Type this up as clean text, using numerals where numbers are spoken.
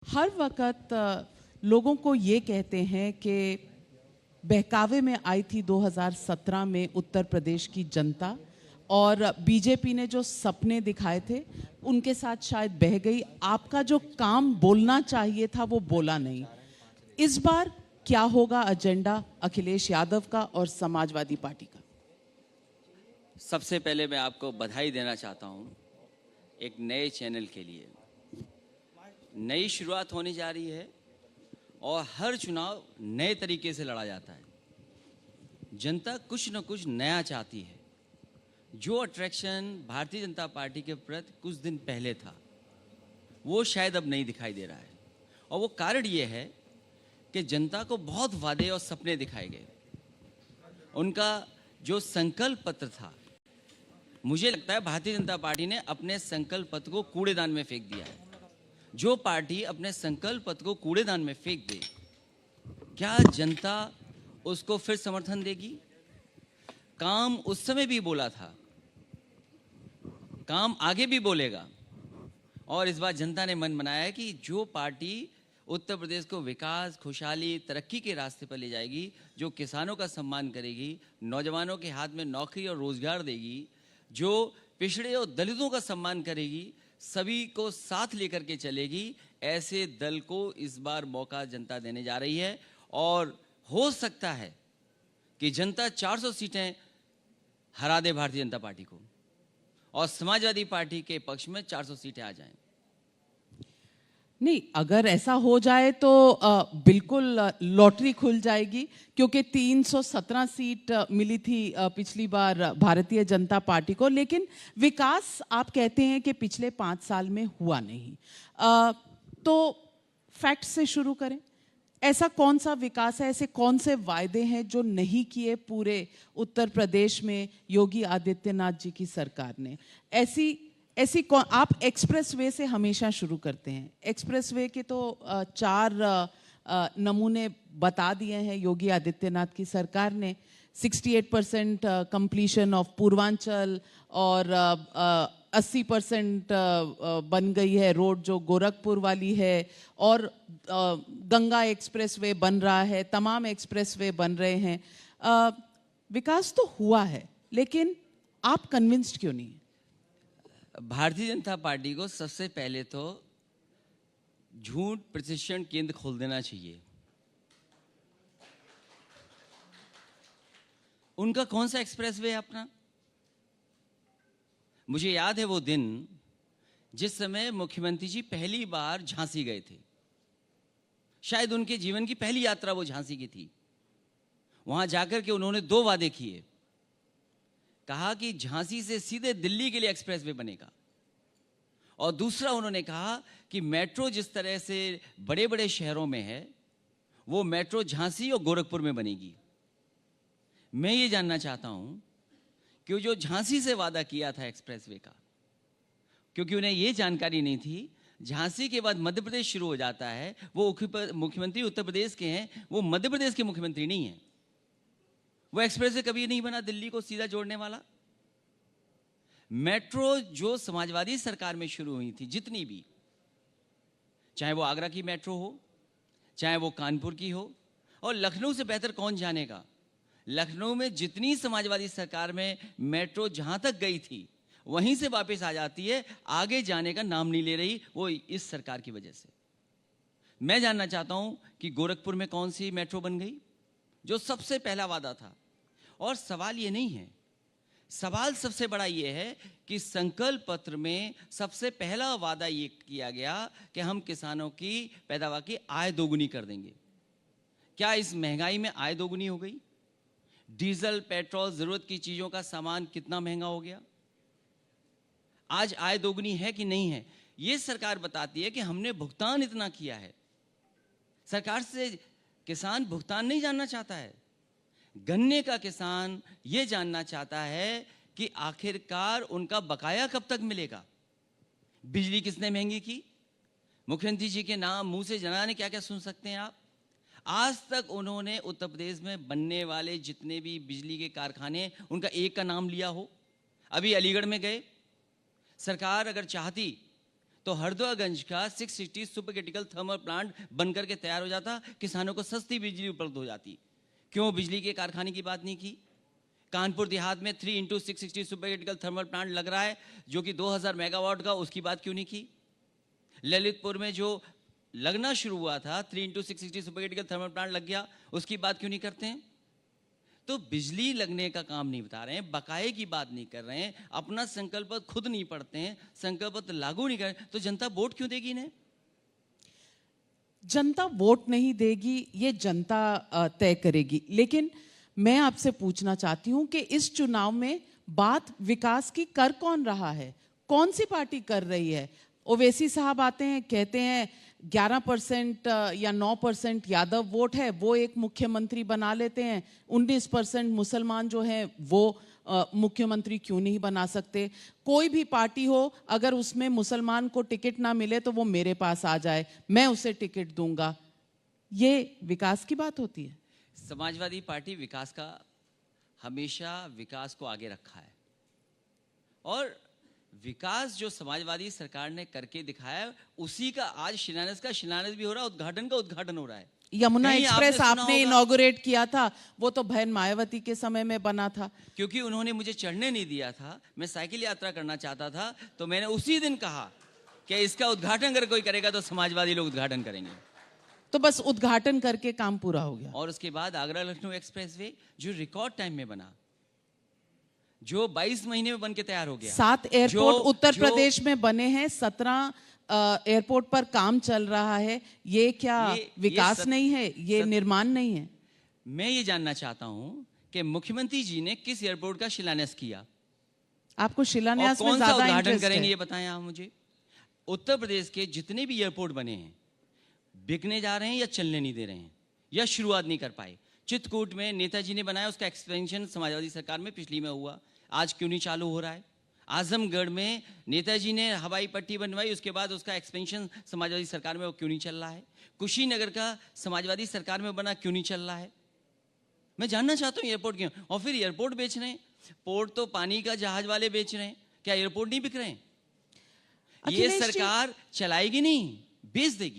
हर वक्त लोगों को ये कहते हैं कि बहकावे में आई थी 2017 में उत्तर प्रदेश की जनता और बीजेपी ने जो सपने दिखाए थे उनके साथ शायद बह गई। आपका जो काम बोलना चाहिए था वो बोला नहीं। इस बार क्या होगा एजेंडा अखिलेश यादव का और समाजवादी पार्टी का? सबसे पहले मैं आपको बधाई देना चाहता हूं एक नए चैनल के लिए। नई शुरुआत होने जा रही है और हर चुनाव नए तरीके से लड़ा जाता है। जनता कुछ न कुछ नया चाहती है। जो अट्रैक्शन भारतीय जनता पार्टी के प्रति कुछ दिन पहले था वो शायद अब नहीं दिखाई दे रहा है, और वो कारण ये है कि जनता को बहुत वादे और सपने दिखाए गए। उनका जो संकल्प पत्र था, मुझे लगता है भारतीय जनता पार्टी ने अपने संकल्प पत्र को कूड़ेदान में फेंक दिया है। जो पार्टी अपने संकल्प पत्र को कूड़ेदान में फेंक दे, क्या जनता उसको फिर समर्थन देगी? काम उस समय भी बोला था, काम आगे भी बोलेगा। और इस बार जनता ने मन बनाया है कि जो पार्टी उत्तर प्रदेश को विकास, खुशहाली, तरक्की के रास्ते पर ले जाएगी, जो किसानों का सम्मान करेगी, नौजवानों के हाथ में नौकरी और रोजगार देगी, जो पिछड़े और दलितों का सम्मान करेगी, सभी को साथ लेकर के चलेगी, ऐसे दल को इस बार मौका जनता देने जा रही है। और हो सकता है कि जनता 400 सीटें हरा दे भारतीय जनता पार्टी को और समाजवादी पार्टी के पक्ष में 400 सीटें आ जाएं। नहीं, अगर ऐसा हो जाए तो बिल्कुल लॉटरी खुल जाएगी, क्योंकि 317 सीट मिली थी पिछली बार भारतीय जनता पार्टी को। लेकिन विकास आप कहते हैं कि पिछले 5 साल में हुआ नहीं। तो फैक्ट से शुरू करें। ऐसा कौन सा विकास है, ऐसे कौन से वायदे हैं जो नहीं किए पूरे उत्तर प्रदेश में योगी आदित्यनाथ जी की सरकार ने? ऐसी कौन? आप एक्सप्रेसवे से हमेशा शुरू करते हैं। एक्सप्रेसवे के तो 4 नमूने बता दिए हैं योगी आदित्यनाथ की सरकार ने। 68% कंप्लीशन ऑफ पूर्वांचल और 80% बन गई है रोड जो गोरखपुर वाली है, और गंगा एक्सप्रेसवे बन रहा है, तमाम एक्सप्रेसवे बन रहे हैं। विकास तो हुआ है, लेकिन आप कन्विंस्ड क्यों नहीं? भारतीय जनता पार्टी को सबसे पहले तो झूठ प्रशिक्षण केंद्र खोल देना चाहिए। उनका कौन सा एक्सप्रेसवे है अपना? मुझे याद है वो दिन जिस समय मुख्यमंत्री जी पहली बार झांसी गए थे। शायद उनके जीवन की पहली यात्रा वो झांसी की थी। वहां जाकर के उन्होंने 2 वादे किए। कहा कि झांसी से सीधे दिल्ली के लिए एक्सप्रेसवे बनेगा, और दूसरा उन्होंने कहा कि मेट्रो जिस तरह से बड़े बड़े शहरों में है, वो मेट्रो झांसी और गोरखपुर में बनेगी। मैं ये जानना चाहता हूं कि जो झांसी से वादा किया था एक्सप्रेसवे का, क्योंकि उन्हें ये जानकारी नहीं थी, झांसी के बाद मध्य प्रदेश शुरू हो जाता है। वो मुख्यमंत्री उत्तर प्रदेश के हैं, वो मध्य प्रदेश के मुख्यमंत्री नहीं है। वो एक्सप्रेसवे कभी नहीं बना दिल्ली को सीधा जोड़ने वाला। मेट्रो जो समाजवादी सरकार में शुरू हुई थी, जितनी भी, चाहे वो आगरा की मेट्रो हो, चाहे वो कानपुर की हो, और लखनऊ से बेहतर कौन जानेगा, लखनऊ में जितनी समाजवादी सरकार में मेट्रो जहां तक गई थी वहीं से वापस आ जाती है, आगे जाने का नाम नहीं ले रही, वो इस सरकार की वजह से। मैं जानना चाहता हूं कि गोरखपुर में कौन सी मेट्रो बन गई, जो सबसे पहला वादा था। और सवाल ये नहीं है, सवाल सबसे बड़ा ये है कि संकल्प पत्र में सबसे पहला वादा ये किया गया कि हम किसानों की पैदावार की आय दोगुनी कर देंगे। क्या इस महंगाई में आय दोगुनी हो गई? डीजल, पेट्रोल, जरूरत की चीजों का सामान कितना महंगा हो गया? आज आय दोगुनी है कि नहीं है? ये सरकार बताती है कि हमने भुगतान इतना किया है। सरकार से किसान भुगतान नहीं जानना चाहता है। गन्ने का किसान ये जानना चाहता है कि आखिरकार उनका बकाया कब तक मिलेगा। बिजली किसने महंगी की? मुख्यमंत्री जी के नाम मुंह से जाने क्या क्या सुन सकते हैं आप। आज तक उन्होंने उत्तर प्रदेश में बनने वाले जितने भी बिजली के कारखाने, उनका एक का नाम लिया हो? अभी अलीगढ़ में गए, सरकार अगर चाहती तो हरदोईगंज का 660 सुपर क्रिटिकल थर्मल प्लांट बनकर के तैयार हो जाता, किसानों को सस्ती बिजली उपलब्ध हो जाती। क्यों बिजली के कारखाने की बात नहीं की? कानपुर देहात में 3x660 super critical thermal plant लग रहा है जो कि 2000 मेगावाट का, उसकी बात क्यों नहीं की? ललितपुर में जो लगना शुरू हुआ था 3x660 super critical thermal plant लग गया, उसकी बात क्यों नहीं करते हैं? तो बिजली लगने का काम नहीं बता रहे हैं, बकाये की बात नहीं कर रहे हैं, अपना संकल्प खुद नहीं पढ़ते हैं, संकल्प लागू नहीं कर, तो जनता वोट क्यों देगी इन्हें? जनता वोट नहीं देगी, ये जनता तय करेगी। लेकिन मैं आपसे पूछना चाहती हूं कि इस चुनाव में बात विकास की कर कौन रहा है? कौन सी पार्टी कर रही है? ओवैसी साहब आते हैं, कहते हैं 11% या 9% यादव वोट है, वो एक मुख्यमंत्री बना लेते हैं। 19% मुसलमान जो हैं वो मुख्यमंत्री क्यों नहीं बना सकते? कोई भी पार्टी हो, अगर उसमें मुसलमान को टिकट ना मिले तो वो मेरे पास आ जाए, मैं उसे टिकट दूंगा। ये विकास की बात होती है? समाजवादी पार्टी विकास का, हमेशा विकास को आगे रखा है, और विकास जो समाजवादी सरकार ने करके दिखाया, उसी का आज शिलान्यास का शिलान्यास भी हो रहा है, उद्घाटन का उद्घाटन हो रहा है। यमुना कहीं एक्सप्रेस आपने सुना आपने होगा? इनॉग्रेट किया था, वो तो बहन मायावती के समय में बना था। क्योंकि उन्होंने मुझे चढ़ने नहीं दिया था, मैं साइकिल यात्रा करना चाहता था, तो मैंने उसी दिन कहा कि इसका उद्घाटन अगर कोई करेगा तो समाजवादी लोग उद्घाटन करेंगे, तो बस उद्घाटन करके काम पूरा हो गया। और उसके बाद आगरा लखनऊ एक्सप्रेसवे जो रिकॉर्ड टाइम में बना, जो 22 महीने में बन के तैयार हो गया। 7 एयरपोर्ट उत्तर जो- प्रदेश में बने हैं, 17 एयरपोर्ट पर काम चल रहा है। ये क्या विकास नहीं है? ये निर्माण नहीं है? मैं ये जानना चाहता हूं कि मुख्यमंत्री जी ने किस एयरपोर्ट का शिलान्यास किया, आपको और शिलान्यास में कौन सा ज्यादा उद्घाटन इंटरेस्ट करेंगे, है? ये बताएं आप मुझे। उत्तर प्रदेश के जितने भी एयरपोर्ट बने हैं, बिकने जा रहे हैं या चलने नहीं दे रहे हैं, या शुरुआत नहीं कर पाए। चित्रकूट में नेताजी ने बनाया, उसका एक्सपेंशन समाजवादी सरकार में पिछली में हुआ, आज क्यों नहीं चालू हो रहा है? आजमगढ़ में नेताजी ने हवाई पट्टी बनवाई, उसके बाद उसका एक्सपेंशन समाजवादी सरकार में, वो क्यों नहीं चल रहा है? कुशीनगर का समाजवादी सरकार में बना, क्यों नहीं चल रहा है? मैं जानना चाहता हूँ एयरपोर्ट क्यों, और फिर एयरपोर्ट बेच रहे हैं। पोर्ट तो पानी का जहाज वाले बेच रहे हैं, क्या एयरपोर्ट नहीं बिक रहे हैं? ये अखिलेश जी- सरकार चलाएगी नहीं, बेच देगी।